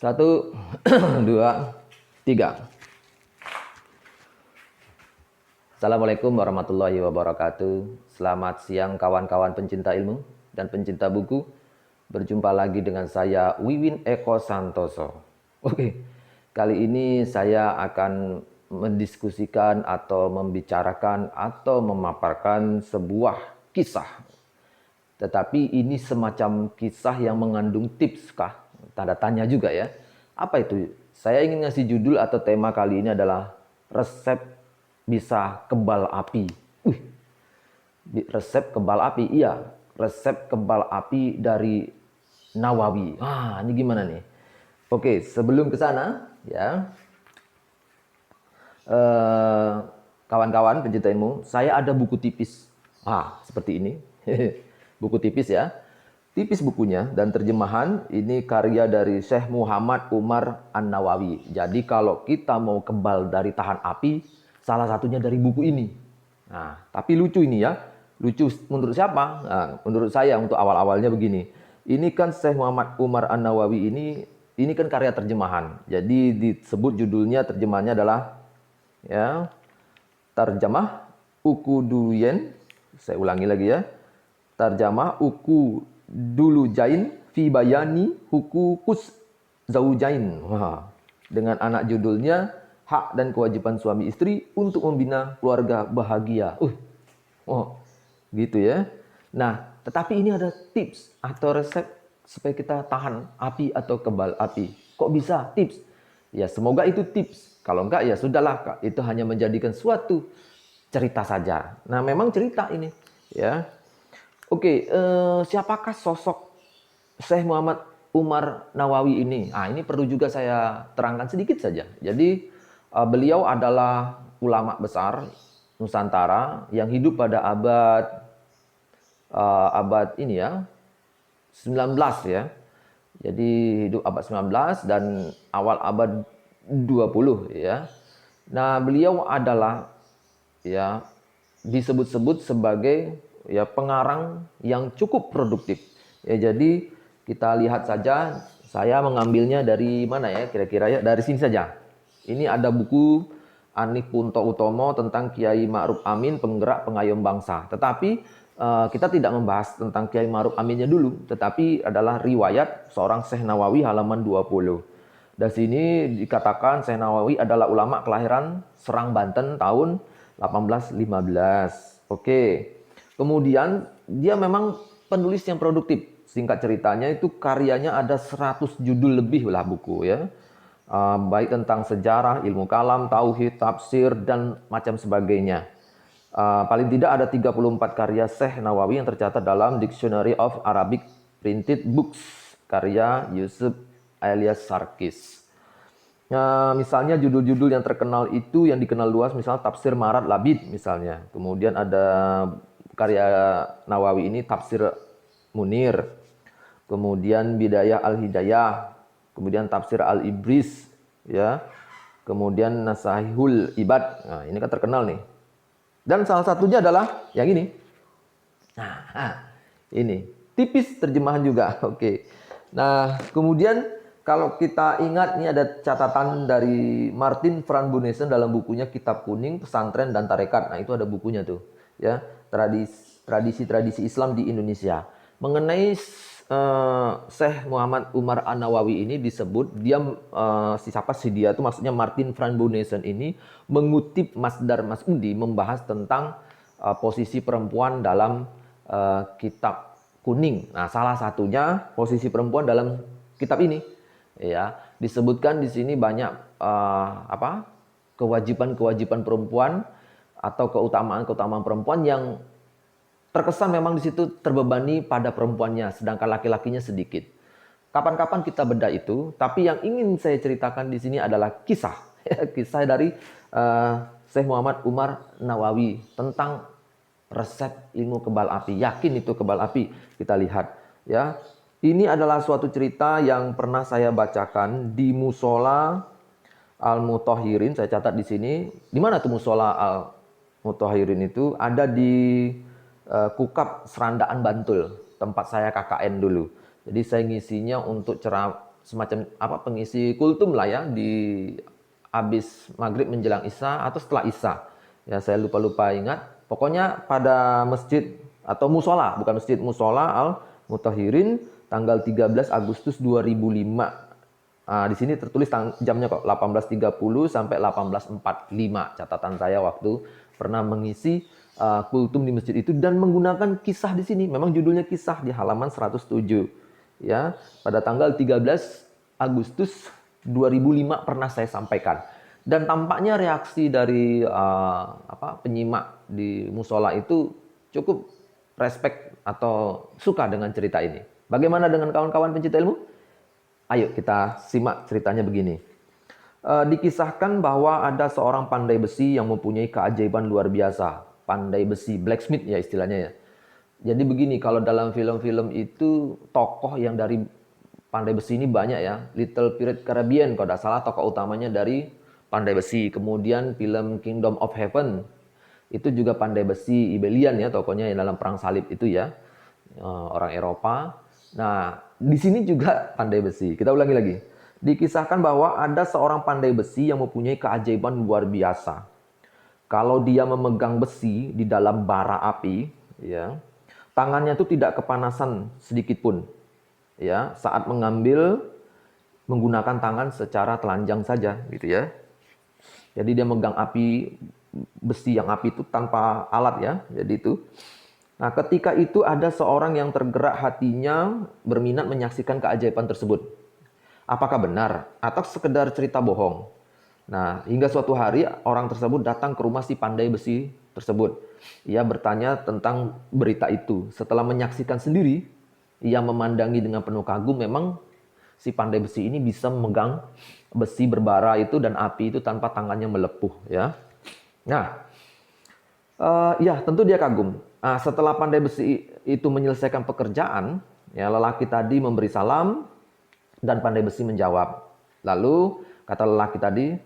Satu, dua, tiga. Assalamualaikum warahmatullahi wabarakatuh. Selamat siang kawan-kawan pencinta ilmu dan pencinta buku. Berjumpa lagi dengan saya Wiwin Eko Santoso. Oke, kali ini saya akan mendiskusikan atau membicarakan atau memaparkan sebuah kisah. Tetapi ini semacam kisah yang mengandung tips kah? Tanda tanya juga ya. Apa itu? Saya ingin ngasih judul atau tema kali ini adalah resep bisa kebal api. Resep kebal api, iya. Resep kebal api dari Nawawi. Ini gimana nih? Oke, sebelum ke sana ya. Kawan-kawan pencinta ilmu, saya ada buku tipis. Seperti ini. Buku tipis ya. Tipis bukunya dan terjemahan ini karya dari Syekh Muhammad Umar An-Nawawi. Jadi kalau kita mau kebal dari tahan api, salah satunya dari buku ini. Tapi lucu ini ya. Lucu menurut siapa? Menurut saya untuk awal-awalnya begini. Ini kan Syekh Muhammad Umar An-Nawawi ini kan karya terjemahan. Jadi disebut judulnya terjemahannya adalah ya Tarjamah Ukuduyen. Saya ulangi lagi ya. Tarjamah Ukudulujain fi bayani hukukus zaujain. Dengan anak judulnya Hak dan Kewajiban Suami Istri untuk Membina Keluarga Bahagia. Gitu ya. Nah, tetapi ini ada tips atau resep supaya kita tahan api atau kebal api. Kok bisa tips? Ya, semoga itu tips. Kalau enggak ya sudahlah, Kak. Itu hanya menjadikan suatu cerita saja. Nah, memang cerita ini ya. Oke, siapakah sosok Syekh Muhammad Umar Nawawi ini? Ini perlu juga saya terangkan sedikit saja. Jadi, beliau adalah ulama besar Nusantara yang hidup pada abad ini ya, 19 ya. Jadi hidup abad 19 dan awal abad 20 ya. Nah, beliau adalah ya disebut-sebut sebagai ya pengarang yang cukup produktif. Ya, jadi kita lihat saja, saya mengambilnya dari mana ya kira-kira ya, dari sini saja. Ini ada buku Anik Punto Utomo tentang Kiai Ma'ruf Amin, penggerak pengayom bangsa. Tetapi kita tidak membahas tentang Kiai Ma'ruf Aminnya dulu, tetapi adalah riwayat seorang Syekh Nawawi halaman 20. Dari sini dikatakan Syekh Nawawi adalah ulama kelahiran Serang, Banten tahun 1815. Oke. Kemudian dia memang penulis yang produktif. Singkat ceritanya itu karyanya ada 100 judul lebih lah buku ya. Baik tentang sejarah, ilmu kalam, tauhid, tafsir dan macam sebagainya. Paling tidak ada 34 karya Syekh Nawawi yang tercatat dalam Dictionary of Arabic Printed Books karya Yusuf alias Sarkis. Misalnya judul-judul yang terkenal itu yang dikenal luas, misalnya Tafsir Marat Labid misalnya. Kemudian ada karya Nawawi ini Tafsir Munir. Kemudian Bidayah Al-Hidayah. Kemudian Tafsir Al-Ibris ya. Kemudian Nasahihul Ibad. Ini kan terkenal nih. Dan salah satunya adalah yang ini. Ini tipis terjemahan juga. Oke. Nah, kemudian kalau kita ingat, ini ada catatan dari Martin van Bunessen dalam bukunya Kitab Kuning, Pesantren dan Tarekat. Nah, itu ada bukunya tuh, ya, tradisi-tradisi Islam di Indonesia. Mengenai Syekh Muhammad Umar An-Nawawi ini disebut dia siapa sih dia itu maksudnya Martin van Bunessen ini mengutip Masdar Mas'udi membahas tentang posisi perempuan dalam Kitab Kuning. Nah, salah satunya posisi perempuan dalam kitab ini. Ya, disebutkan di sini banyak kewajiban-kewajiban perempuan atau keutamaan-keutamaan perempuan yang terkesan memang di situ terbebani pada perempuannya, sedangkan laki-lakinya sedikit. Kapan-kapan kita bedah itu, tapi yang ingin saya ceritakan di sini adalah kisah, kisah dari Syekh Muhammad Umar Nawawi tentang resep ilmu kebal api. Yakin itu kebal api? Kita lihat, ya. Ini adalah suatu cerita yang pernah saya bacakan di Musola Al-Mutahhirin. Saya catat di sini. Di mana tuh Musola Al-Mutahhirin itu? Ada di Kukap Serandaan Bantul, tempat saya KKN dulu. Jadi saya ngisinya untuk semacam apa pengisi kultum lah ya di habis maghrib menjelang isya atau setelah isya. Ya saya lupa ingat. Pokoknya pada masjid atau musola, bukan masjid, musola Al Mutahirin tanggal 13 Agustus 2005. Di sini tertulis jamnya kok 18.30 sampai 18.45. Catatan saya waktu pernah mengisi kultum di masjid itu dan menggunakan kisah di sini. Memang judulnya kisah di halaman 107. Ya, pada tanggal 13 Agustus 2005 pernah saya sampaikan. Dan tampaknya reaksi dari penyimak di musola itu cukup respect atau suka dengan cerita ini. Bagaimana dengan kawan-kawan pencinta ilmu? Ayo kita simak ceritanya begini. Dikisahkan bahwa ada seorang pandai besi yang mempunyai keajaiban luar biasa. Pandai besi, blacksmith ya istilahnya ya. Jadi begini, kalau dalam film-film itu tokoh yang dari pandai besi ini banyak ya. Little Pirate Caribbean kalau tidak salah tokoh utamanya dari pandai besi. Kemudian film Kingdom of Heaven itu juga pandai besi Ibelian ya tokohnya yang dalam perang salib itu ya. Orang Eropa. Nah, di sini juga pandai besi. Kita ulangi lagi. Dikisahkan bahwa ada seorang pandai besi yang mempunyai keajaiban luar biasa. Kalau dia memegang besi di dalam bara api, ya, tangannya itu tidak kepanasan sedikit pun. Ya, saat mengambil menggunakan tangan secara telanjang saja, gitu ya. Jadi dia megang api besi yang api itu tanpa alat ya. Jadi itu. Nah, ketika itu ada seorang yang tergerak hatinya berminat menyaksikan keajaiban tersebut. Apakah benar atau sekedar cerita bohong? Nah, hingga suatu hari orang tersebut datang ke rumah si pandai besi tersebut. Ia bertanya tentang berita itu. Setelah menyaksikan sendiri, ia memandangi dengan penuh kagum. Memang si pandai besi ini bisa memegang besi berbara itu dan api itu tanpa tangannya melepuh. Ya, nah, ya tentu dia kagum. Nah, setelah pandai besi itu menyelesaikan pekerjaan, ya lelaki tadi memberi salam dan pandai besi menjawab. Lalu kata lelaki tadi,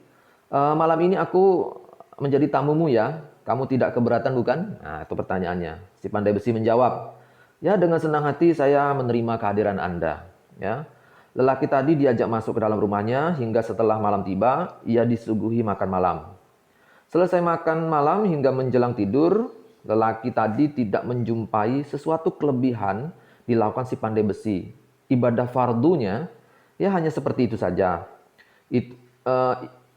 malam ini aku menjadi tamumu ya. Kamu tidak keberatan bukan? Nah, itu pertanyaannya. Si pandai besi menjawab, ya dengan senang hati saya menerima kehadiran Anda. Ya, lelaki tadi diajak masuk ke dalam rumahnya hingga setelah malam tiba, ia disuguhi makan malam. Selesai makan malam hingga menjelang tidur, lelaki tadi tidak menjumpai sesuatu kelebihan dilakukan si pandai besi. Ibadah fardunya ya hanya seperti itu saja.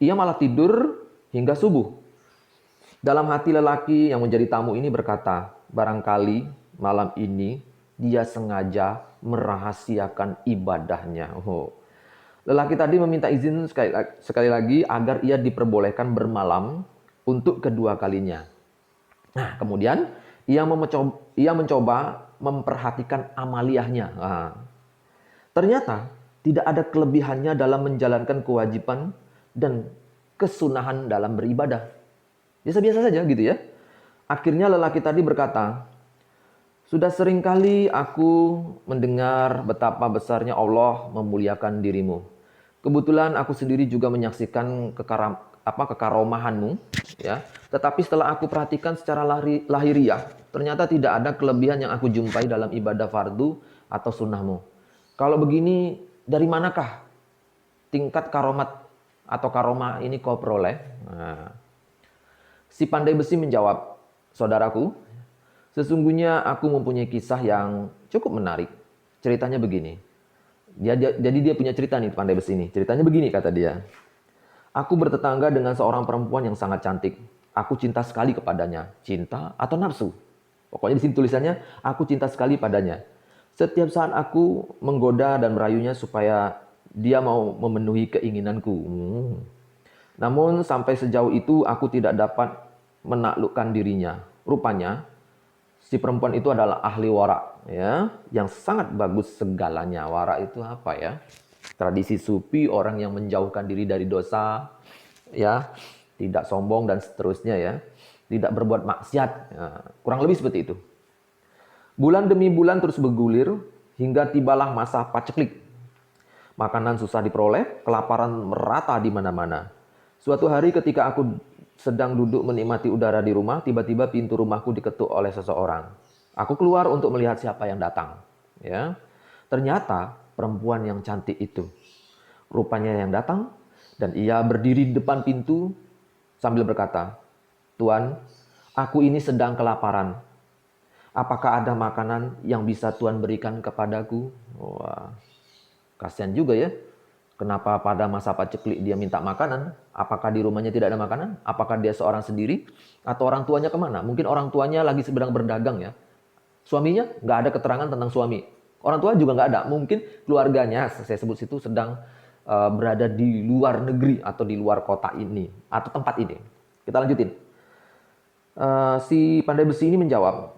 Ia malah tidur hingga subuh. Dalam hati lelaki yang menjadi tamu ini berkata, barangkali malam ini dia sengaja merahasiakan ibadahnya. Lelaki tadi meminta izin sekali lagi agar ia diperbolehkan bermalam untuk kedua kalinya. Nah, kemudian ia mencoba memperhatikan amaliyahnya. Nah, ternyata tidak ada kelebihannya dalam menjalankan kewajiban dan kesunahan dalam beribadah. Biasa-biasa saja gitu ya. Akhirnya lelaki tadi berkata, sudah seringkali aku mendengar betapa besarnya Allah memuliakan dirimu. Kebetulan aku sendiri juga menyaksikan kekaromahanmu, ya. Tetapi setelah aku perhatikan secara lahiriah, ternyata tidak ada kelebihan yang aku jumpai dalam ibadah fardu atau sunnahmu. Kalau begini, dari manakah tingkat karomat atau karomah ini kau peroleh? Nah, si pandai besi menjawab, saudaraku, sesungguhnya aku mempunyai kisah yang cukup menarik. Ceritanya begini. Jadi dia punya cerita nih pandai besi ini. Ceritanya begini kata dia. Aku bertetangga dengan seorang perempuan yang sangat cantik. Aku cinta sekali kepadanya. Cinta atau nafsu? Pokoknya di sini tulisannya, aku cinta sekali padanya. Setiap saat aku menggoda dan merayunya supaya dia mau memenuhi keinginanku. Namun sampai sejauh itu aku tidak dapat menaklukkan dirinya. Rupanya si perempuan itu adalah ahli wara, ya, yang sangat bagus segalanya. Wara itu apa ya? Tradisi sufi, orang yang menjauhkan diri dari dosa, ya, tidak sombong dan seterusnya ya, tidak berbuat maksiat, ya, kurang lebih seperti itu. Bulan demi bulan terus bergulir hingga tibalah masa paceklik. Makanan susah diperoleh, kelaparan merata di mana-mana. Suatu hari ketika aku sedang duduk menikmati udara di rumah, tiba-tiba pintu rumahku diketuk oleh seseorang. Aku keluar untuk melihat siapa yang datang. Ya, ternyata perempuan yang cantik itu. rupanya yang datang, dan ia berdiri di depan pintu sambil berkata, "Tuan, aku ini sedang kelaparan. Apakah ada makanan yang bisa Tuan berikan kepadaku?" Wah, kasihan juga ya. Kenapa pada masa paceklik dia minta makanan? Apakah di rumahnya tidak ada makanan? Apakah dia seorang sendiri? Atau orang tuanya kemana? Mungkin orang tuanya lagi sedang berdagang ya. Suaminya nggak ada keterangan tentang suami. Orang tua juga nggak ada. Mungkin keluarganya, saya sebut situ, sedang berada di luar negeri atau di luar kota ini atau tempat ini. Kita lanjutin. Si pandai besi ini menjawab,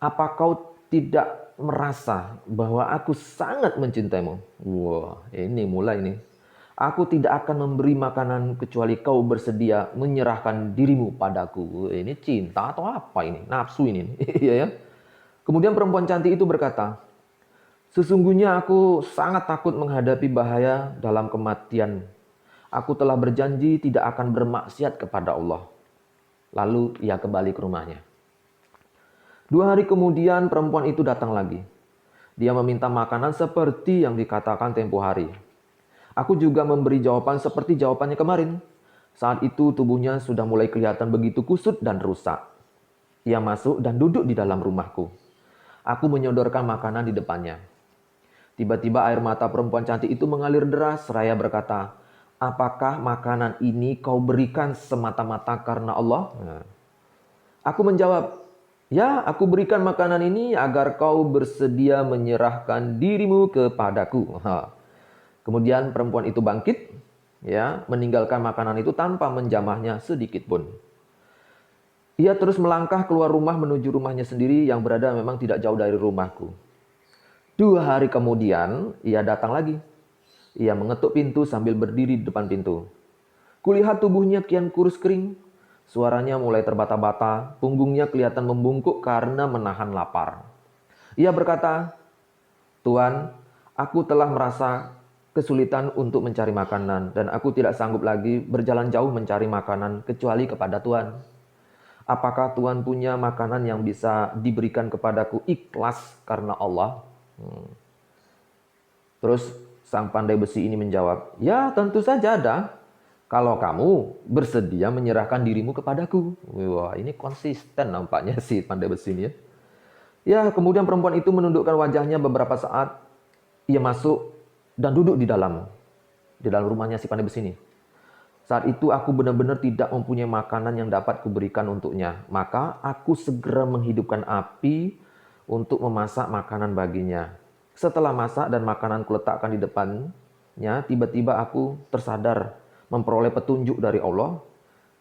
"Apa kau tidak merasa bahwa aku sangat mencintaimu?" Wah, ini mulai nih. "Aku tidak akan memberi makanan kecuali kau bersedia menyerahkan dirimu padaku." Ini cinta atau apa ini? Nafsu ini. Iya ya. Kemudian perempuan cantik itu berkata, "Sesungguhnya aku sangat takut menghadapi bahaya dalam kematian. Aku telah berjanji tidak akan bermaksiat kepada Allah." Lalu ia kembali ke rumahnya. 2 hari kemudian perempuan itu datang lagi. Dia meminta makanan seperti yang dikatakan tempo hari. Aku juga memberi jawaban seperti jawabannya kemarin. Saat itu tubuhnya sudah mulai kelihatan begitu kusut dan rusak. Ia masuk dan duduk di dalam rumahku. Aku menyodorkan makanan di depannya. Tiba-tiba air mata perempuan cantik itu mengalir deras seraya berkata, "Apakah makanan ini kau berikan semata-mata karena Allah?" Aku menjawab, "Ya, aku berikan makanan ini agar kau bersedia menyerahkan dirimu kepadaku." Kemudian perempuan itu bangkit, ya, meninggalkan makanan itu tanpa menjamahnya sedikit pun. Ia terus melangkah keluar rumah menuju rumahnya sendiri yang berada memang tidak jauh dari rumahku. 2 hari kemudian, ia datang lagi. Ia mengetuk pintu sambil berdiri di depan pintu. Kulihat tubuhnya kian kurus kering. Suaranya mulai terbata-bata, punggungnya kelihatan membungkuk karena menahan lapar. Ia berkata, "Tuan, aku telah merasa kesulitan untuk mencari makanan dan aku tidak sanggup lagi berjalan jauh mencari makanan kecuali kepada Tuan. Apakah Tuan punya makanan yang bisa diberikan kepadaku ikhlas karena Allah?" Terus sang pandai besi ini menjawab, "Ya, tentu saja ada. Kalau kamu bersedia menyerahkan dirimu kepadaku." Wah, ini konsisten nampaknya si pandai besi ini ya. Ya, kemudian perempuan itu menundukkan wajahnya beberapa saat. Ia masuk dan duduk di dalam rumahnya si pandai besi ini. Saat itu aku benar-benar tidak mempunyai makanan yang dapat kuberikan untuknya. Maka aku segera menghidupkan api untuk memasak makanan baginya. Setelah masak dan makanan kuletakkan di depannya, tiba-tiba aku tersadar memperoleh petunjuk dari Allah.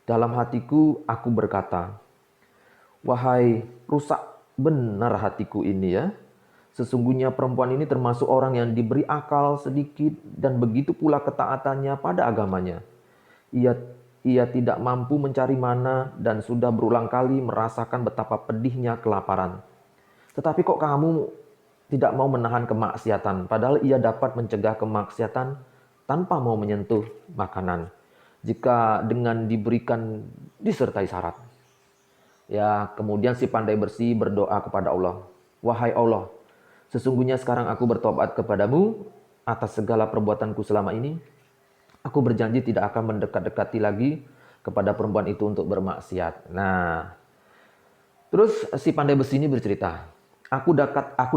Dalam hatiku aku berkata, "Wahai rusak benar hatiku ini ya. Sesungguhnya perempuan ini termasuk orang yang diberi akal sedikit dan begitu pula ketaatannya pada agamanya. Ia tidak mampu mencari mana dan sudah berulang kali merasakan betapa pedihnya kelaparan. Tetapi kok kamu tidak mau menahan kemaksiatan, padahal ia dapat mencegah kemaksiatan tanpa mau menyentuh makanan, jika dengan diberikan disertai syarat." Ya, kemudian si pandai besi berdoa kepada Allah, "Wahai Allah, sesungguhnya sekarang aku bertobat kepadamu atas segala perbuatanku selama ini. Aku berjanji tidak akan mendekat-dekati lagi kepada perempuan itu untuk bermaksiat." Nah, terus si pandai besi ini bercerita, aku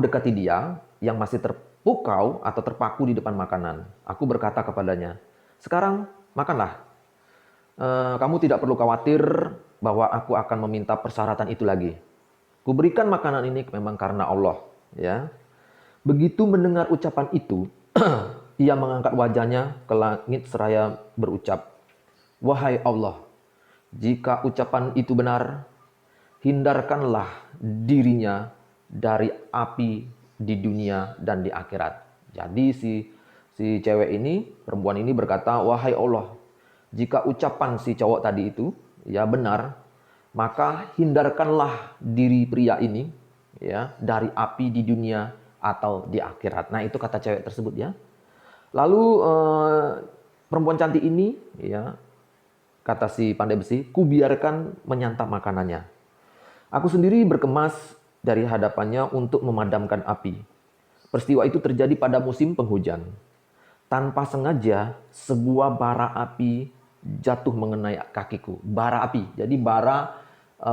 dekati dia yang masih terpukau atau terpaku di depan makanan. Aku berkata kepadanya, "Sekarang makanlah. Kamu tidak perlu khawatir bahwa aku akan meminta persyaratan itu lagi. Kuberikan makanan ini memang karena Allah." Ya. Begitu mendengar ucapan itu, ia mengangkat wajahnya ke langit seraya berucap, "Wahai Allah, jika ucapan itu benar, hindarkanlah dirinya dari api di dunia dan di akhirat." Jadi si cewek ini, perempuan ini berkata, "Wahai Allah, jika ucapan si cowok tadi itu ya benar, maka hindarkanlah diri pria ini ya dari api di dunia atau di akhirat." Nah, itu kata cewek tersebut ya. Lalu perempuan cantik ini ya, kata si pandai besi, "Kubiarkan menyantap makanannya. Aku sendiri berkemas dari hadapannya untuk memadamkan api." Peristiwa itu terjadi pada musim penghujan. tanpa sengaja sebuah bara api jatuh mengenai kakiku. Bara api. Jadi bara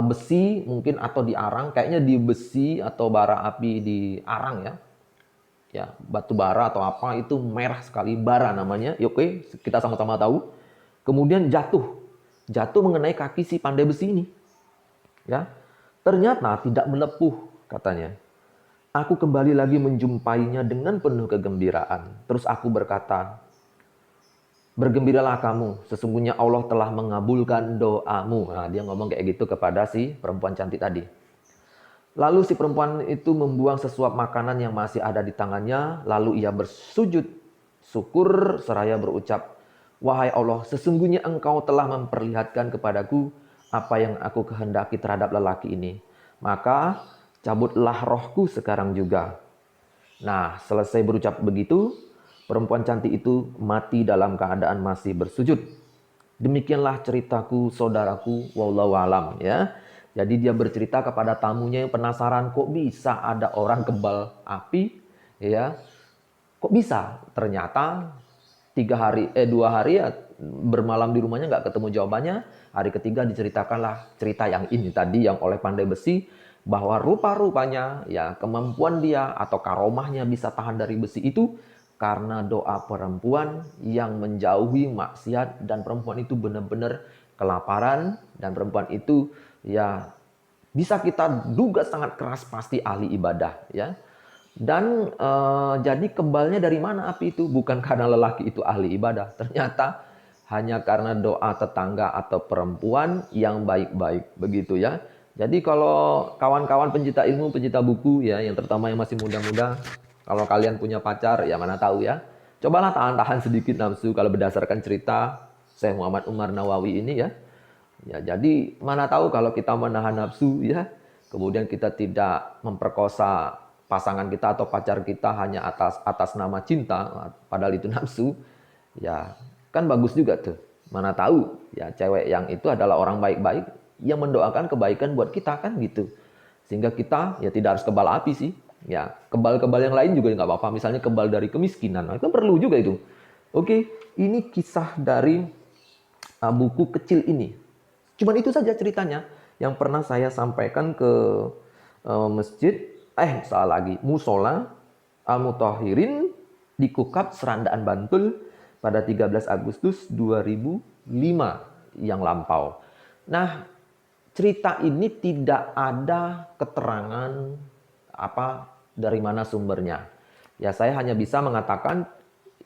besi mungkin atau di arang, kayaknya di besi atau bara api di arang ya. Ya, batu bara atau apa itu merah sekali, bara namanya. Ya, oke, kita sama-sama tahu. Kemudian jatuh. Jatuh mengenai kaki si pandai besi ini. Ya. Ternyata tidak melepuh katanya. Aku kembali lagi menjumpainya dengan penuh kegembiraan. Terus aku berkata, bergembiralah kamu, sesungguhnya Allah telah mengabulkan doamu. Nah, dia ngomong kayak gitu kepada si perempuan cantik tadi. Lalu si perempuan itu membuang sesuap makanan yang masih ada di tangannya, lalu ia bersujud syukur seraya berucap, wahai Allah, sesungguhnya engkau telah memperlihatkan kepadaku apa yang aku kehendaki terhadap lelaki ini. Maka cabutlah rohku sekarang juga. Nah, selesai berucap begitu, perempuan cantik itu mati dalam keadaan masih bersujud. Demikianlah ceritaku, saudaraku, wallahu alam ya. Jadi dia bercerita kepada tamunya yang penasaran, kok bisa ada orang kebal api, ya? Kok bisa? Ternyata 2 hari ya bermalam di rumahnya nggak ketemu jawabannya. Hari ketiga diceritakanlah cerita yang ini tadi yang oleh pandai besi, bahwa rupa-rupanya ya kemampuan dia atau karomahnya bisa tahan dari besi itu karena doa perempuan yang menjauhi maksiat, dan perempuan itu benar-benar kelaparan, dan perempuan itu ya bisa kita duga sangat keras pasti ahli ibadah ya. Dan jadi kebalnya dari mana api itu? Bukan karena lelaki itu ahli ibadah. Ternyata hanya karena doa tetangga atau perempuan yang baik-baik. Begitu ya. Jadi kalau kawan-kawan pencinta ilmu, pencinta buku ya, yang terutama yang masih muda-muda, kalau kalian punya pacar, ya mana tahu ya. Cobalah tahan-tahan sedikit nafsu kalau berdasarkan cerita Syekh Muhammad Umar Nawawi ini ya. Ya, jadi mana tahu kalau kita menahan nafsu ya, kemudian kita tidak memperkosa pasangan kita atau pacar kita hanya atas nama cinta, padahal itu nafsu. Ya, kan bagus juga tuh. Mana tahu ya cewek yang itu adalah orang baik-baik yang mendoakan kebaikan buat kita kan gitu. Sehingga kita ya tidak harus kebal api sih. Ya, kebal-kebal yang lain juga nggak apa-apa. Misalnya kebal dari kemiskinan, nah, itu perlu juga itu. Oke, ini kisah dari buku kecil ini. Cuman itu saja ceritanya yang pernah saya sampaikan ke masjid, salah lagi, Musola Al-Mutahhirin di Kukap, Serandaan, Bantul pada 13 Agustus 2005 yang lampau. Nah, cerita ini tidak ada keterangan apa dari mana sumbernya. Ya, saya hanya bisa mengatakan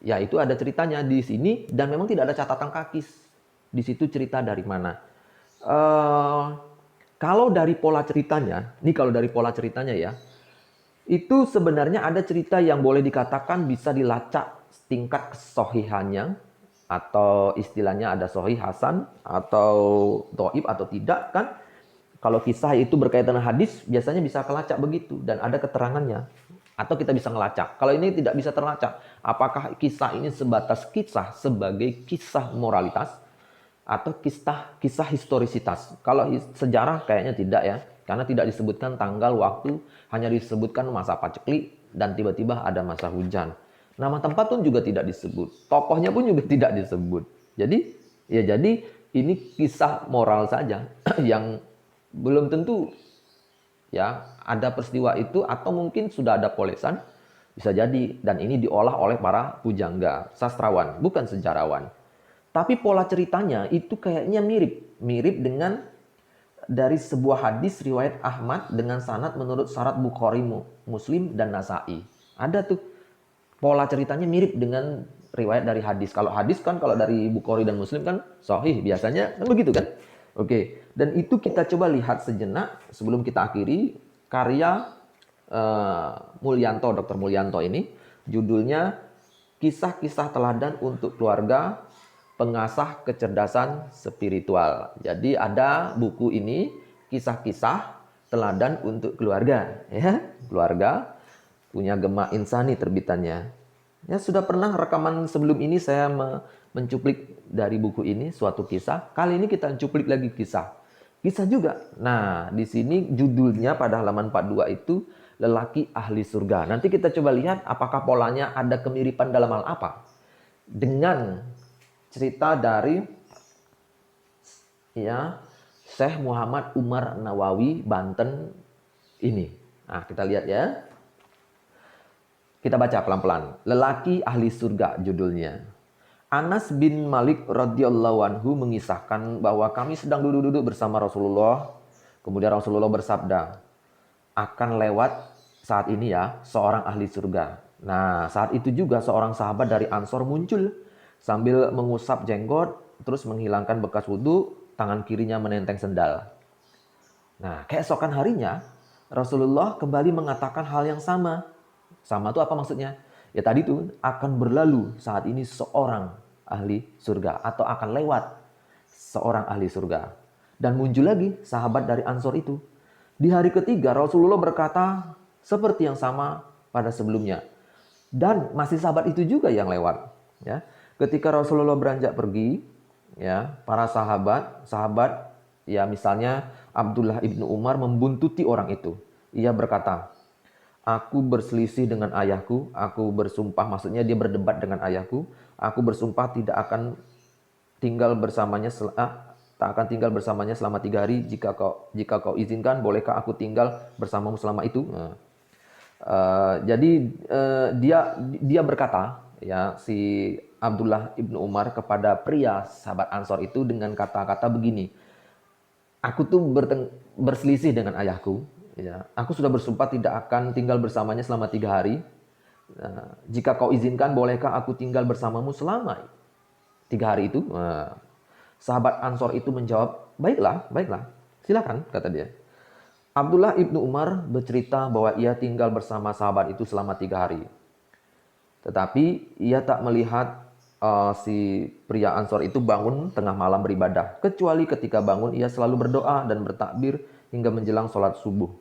ya itu ada ceritanya di sini dan memang tidak ada catatan kaki di situ cerita dari mana. Kalau dari pola ceritanya, ya, itu sebenarnya ada cerita yang boleh dikatakan bisa dilacak tingkat kesohihannya, atau istilahnya ada sohih hasan atau doib atau tidak kan. Kalau kisah itu berkaitan dengan hadis biasanya bisa kelacak begitu dan ada keterangannya, atau kita bisa ngelacak. Kalau ini tidak bisa terlacak, apakah kisah ini sebatas kisah sebagai kisah moralitas atau kisah historisitas. Kalau sejarah kayaknya tidak ya, karena tidak disebutkan tanggal, waktu, hanya disebutkan masa paceklik dan tiba-tiba ada masa hujan. Nama tempat pun juga tidak disebut, tokohnya pun juga tidak disebut. Jadi ini kisah moral saja yang belum tentu ya ada peristiwa itu, atau mungkin sudah ada polesan, bisa jadi, dan ini diolah oleh para pujangga, sastrawan, bukan sejarawan. Tapi pola ceritanya itu kayaknya mirip dengan dari sebuah hadis riwayat Ahmad dengan sanad menurut syarat Bukhari, Muslim, dan Nasai. Ada tuh pola ceritanya mirip dengan riwayat dari hadis. Kalau hadis kan kalau dari Bukhari dan Muslim kan sahih biasanya kan begitu kan. Oke, dan itu kita coba lihat sejenak sebelum kita akhiri karya Mulyanto, Dr. Mulyanto ini. Judulnya Kisah-kisah Teladan untuk Keluarga Pengasah Kecerdasan Spiritual. Jadi ada buku ini, kisah-kisah teladan untuk keluarga, ya. Keluarga punya Gema Insani terbitannya. Ya, sudah pernah rekaman sebelum ini saya mencuplik dari buku ini suatu kisah. Kali ini kita cuplik lagi kisah. Kisah juga. Nah, di sini judulnya pada halaman 42 itu Lelaki Ahli Surga. Nanti kita coba lihat apakah polanya ada kemiripan dalam hal apa. dengan cerita dari ya Syekh Muhammad Umar Nawawi Banten ini. Nah, kita lihat ya. Kita baca pelan-pelan. Lelaki ahli surga judulnya. Anas bin Malik radhiyallahu anhu mengisahkan bahwa kami sedang duduk-duduk bersama Rasulullah. Kemudian Rasulullah bersabda, akan lewat saat ini ya seorang ahli surga. Nah, saat itu juga seorang sahabat dari Ansor muncul sambil mengusap jenggot, terus menghilangkan bekas wudhu, tangan kirinya menenteng sendal. Nah, keesokan harinya Rasulullah kembali mengatakan hal yang sama. Sama itu apa maksudnya? Ya tadi tuh akan berlalu saat ini seorang ahli surga atau akan lewat seorang ahli surga. Dan muncul lagi sahabat dari Ansor itu. Di hari ketiga Rasulullah berkata seperti yang sama pada sebelumnya. Dan masih sahabat itu juga yang lewat. Ya, ketika Rasulullah beranjak pergi, ya para sahabat, ya misalnya Abdullah ibnu Umar membuntuti orang itu. Ia berkata, aku berselisih dengan ayahku, aku bersumpah, maksudnya dia berdebat dengan ayahku, aku bersumpah tidak akan tinggal bersamanya tak akan tinggal bersamanya selama 3 hari. Jika kau izinkan, bolehkah aku tinggal bersamamu selama itu? Jadi dia berkata, ya si Abdullah ibnu Umar kepada pria sahabat Ansor itu dengan kata-kata begini, aku tuh berselisih dengan ayahku. Ya, aku sudah bersumpah tidak akan tinggal bersamanya selama 3 hari. Nah, jika kau izinkan, bolehkah aku tinggal bersamamu selama 3 hari itu? Nah, sahabat Ansor itu menjawab, baiklah, baiklah, silakan, kata dia. Abdullah ibnu Umar bercerita bahwa ia tinggal bersama sahabat itu selama 3 hari. Tetapi ia tak melihat si pria Ansor itu bangun tengah malam beribadah. Kecuali ketika bangun ia selalu berdoa dan bertakbir hingga menjelang sholat subuh.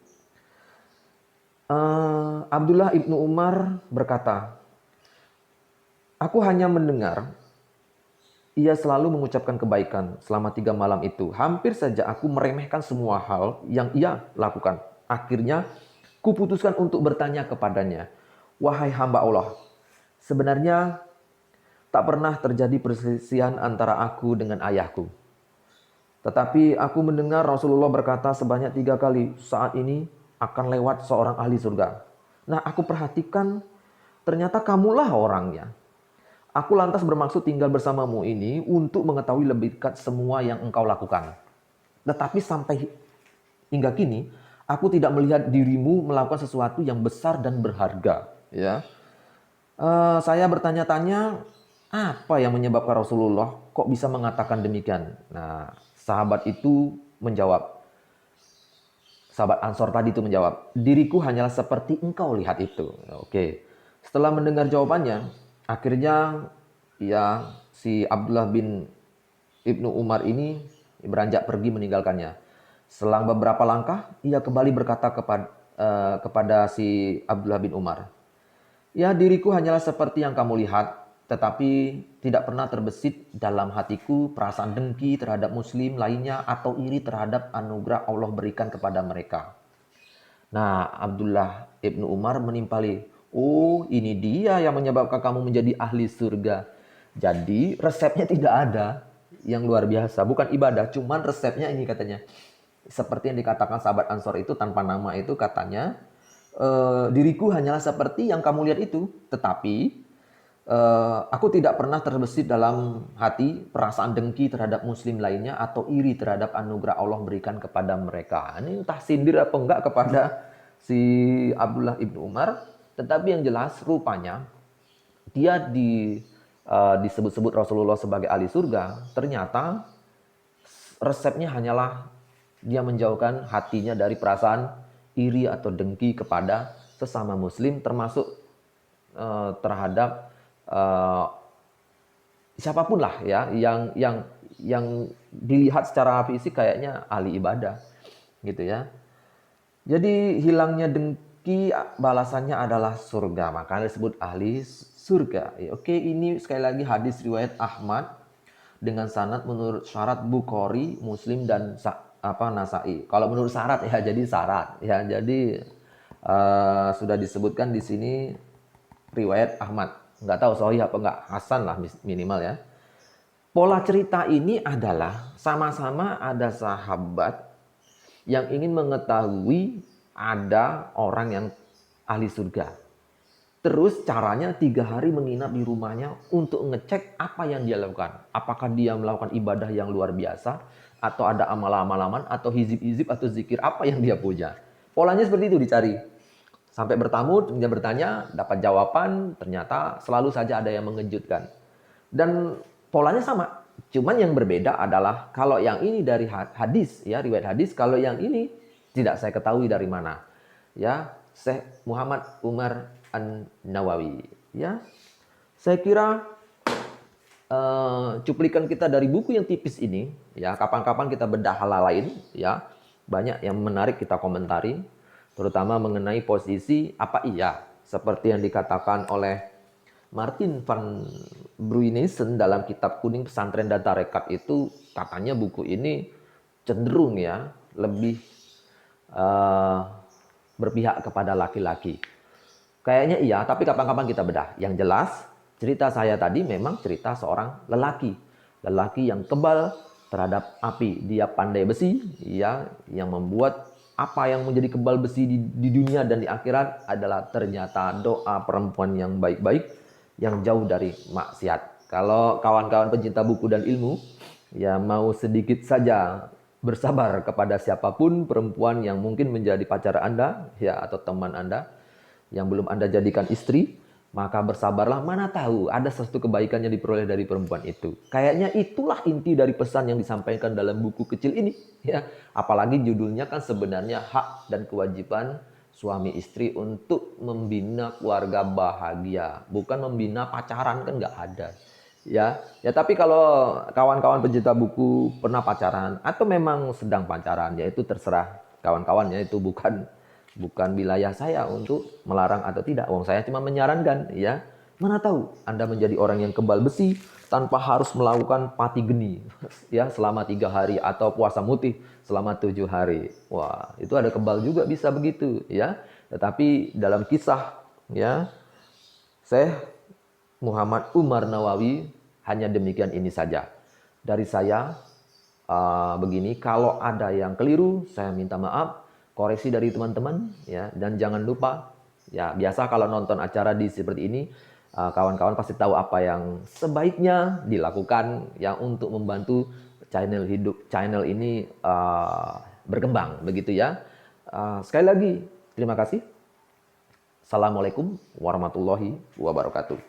Abdullah ibnu Umar berkata, aku hanya mendengar ia selalu mengucapkan kebaikan selama 3 malam itu. Hampir saja aku meremehkan semua hal yang ia lakukan. Akhirnya kuputuskan untuk bertanya kepadanya, wahai hamba Allah, sebenarnya tak pernah terjadi perselisihan antara aku dengan ayahku. Tetapi aku mendengar Rasulullah berkata sebanyak 3 kali, saat ini akan lewat seorang ahli surga. Nah, aku perhatikan ternyata kamulah orangnya. Aku lantas bermaksud tinggal bersamamu ini untuk mengetahui lebih dekat semua yang engkau lakukan. Tetapi sampai hingga kini, aku tidak melihat dirimu melakukan sesuatu yang besar dan berharga. Ya, saya bertanya-tanya, apa yang menyebabkan Rasulullah kok bisa mengatakan demikian? Nah, sahabat itu menjawab, sahabat Ansor tadi itu menjawab, diriku hanyalah seperti engkau lihat itu. Oke. Setelah mendengar jawabannya, akhirnya ya si Abdullah bin Ibnu Umar ini beranjak pergi meninggalkannya. Selang beberapa langkah, ia kembali berkata kepada si Abdullah bin Umar, ya diriku hanyalah seperti yang kamu lihat, tetapi tidak pernah terbesit dalam hatiku perasaan dengki terhadap muslim lainnya atau iri terhadap anugerah Allah berikan kepada mereka. Nah, Abdullah ibnu Umar menimpali, oh ini dia yang menyebabkan kamu menjadi ahli surga. Jadi resepnya tidak ada yang luar biasa, bukan ibadah, cuman resepnya ini katanya. Seperti yang dikatakan sahabat Ansor itu tanpa nama itu katanya, diriku hanyalah seperti yang kamu lihat itu, tetapi aku tidak pernah terbesit dalam hati perasaan dengki terhadap muslim lainnya atau iri terhadap anugerah Allah berikan kepada mereka. Ini entah sindir apa enggak kepada si Abdullah ibnu Umar, tetapi yang jelas rupanya dia disebut-sebut Rasulullah sebagai ahli surga. Ternyata resepnya hanyalah dia menjauhkan hatinya dari perasaan iri atau dengki kepada sesama muslim, termasuk terhadap siapapun lah ya yang dilihat secara fisik kayaknya ahli ibadah gitu ya. Jadi hilangnya dengki balasannya adalah surga, makanya disebut ahli surga. Oke, ini sekali lagi hadis riwayat Ahmad dengan sanad menurut syarat Bukhari, Muslim dan Nasai. Kalau menurut syarat ya jadi syarat ya. Jadi sudah disebutkan di sini riwayat Ahmad. nggak tahu sahih apa nggak, hasan lah minimal ya. Pola cerita ini adalah sama-sama ada sahabat yang ingin mengetahui ada orang yang ahli surga. Terus caranya 3 hari menginap di rumahnya untuk ngecek apa yang dia lakukan. Apakah dia melakukan ibadah yang luar biasa, atau ada amal-amalaman, atau hizib-hizib, atau zikir apa yang dia punya. Polanya seperti itu dicari. Sampai bertamu, dia bertanya, dapat jawaban, ternyata selalu saja ada yang mengejutkan. Dan polanya sama. Cuman yang berbeda adalah kalau yang ini dari hadis, ya riwayat hadis, kalau yang ini tidak saya ketahui dari mana. Ya, Syekh Muhammad Umar An-Nawawi. Ya, saya kira cuplikan kita dari buku yang tipis ini, ya kapan-kapan kita bedah hal lain, ya banyak yang menarik kita komentari, terutama mengenai posisi apa iya seperti yang dikatakan oleh Martin van Bruynesen dalam kitab kuning Pesantren dan Tarekat itu, katanya buku ini cenderung ya lebih berpihak kepada laki-laki. Kayaknya iya, tapi kapan-kapan kita bedah. Yang jelas, cerita saya tadi memang cerita seorang lelaki. Lelaki yang kebal terhadap api. Dia pandai besi, ya, yang membuat apa yang menjadi kebal besi di dunia dan di akhirat adalah ternyata doa perempuan yang baik-baik, yang jauh dari maksiat. Kalau kawan-kawan pencinta buku dan ilmu, ya mau sedikit saja bersabar kepada siapapun perempuan yang mungkin menjadi pacar Anda, ya, atau teman Anda, yang belum Anda jadikan istri, maka bersabarlah, mana tahu ada sesuatu kebaikan yang diperoleh dari perempuan itu. Kayaknya itulah inti dari pesan yang disampaikan dalam buku kecil ini, ya. Apalagi judulnya kan sebenarnya hak dan kewajiban suami istri untuk membina keluarga bahagia, bukan membina pacaran, kan nggak ada. Ya, ya tapi kalau kawan-kawan pencinta buku pernah pacaran atau memang sedang pacaran, ya itu terserah kawan-kawannya, itu bukan wilayah saya untuk melarang atau tidak. Wong saya cuma menyarankan, ya. Mana tahu Anda menjadi orang yang kebal besi tanpa harus melakukan pati geni, ya, selama 3 hari atau puasa mutih selama 7 hari. Wah, itu ada kebal juga bisa begitu, ya. Tetapi dalam kisah, ya, Syekh Muhammad Umar Nawawi hanya demikian ini saja. Dari saya begini, kalau ada yang keliru saya minta maaf, koreksi dari teman-teman, ya, dan jangan lupa, ya biasa kalau nonton acara di seperti ini, kawan-kawan pasti tahu apa yang sebaiknya dilakukan ya untuk membantu channel ini berkembang begitu ya. Sekali lagi terima kasih. Assalamualaikum warahmatullahi wabarakatuh.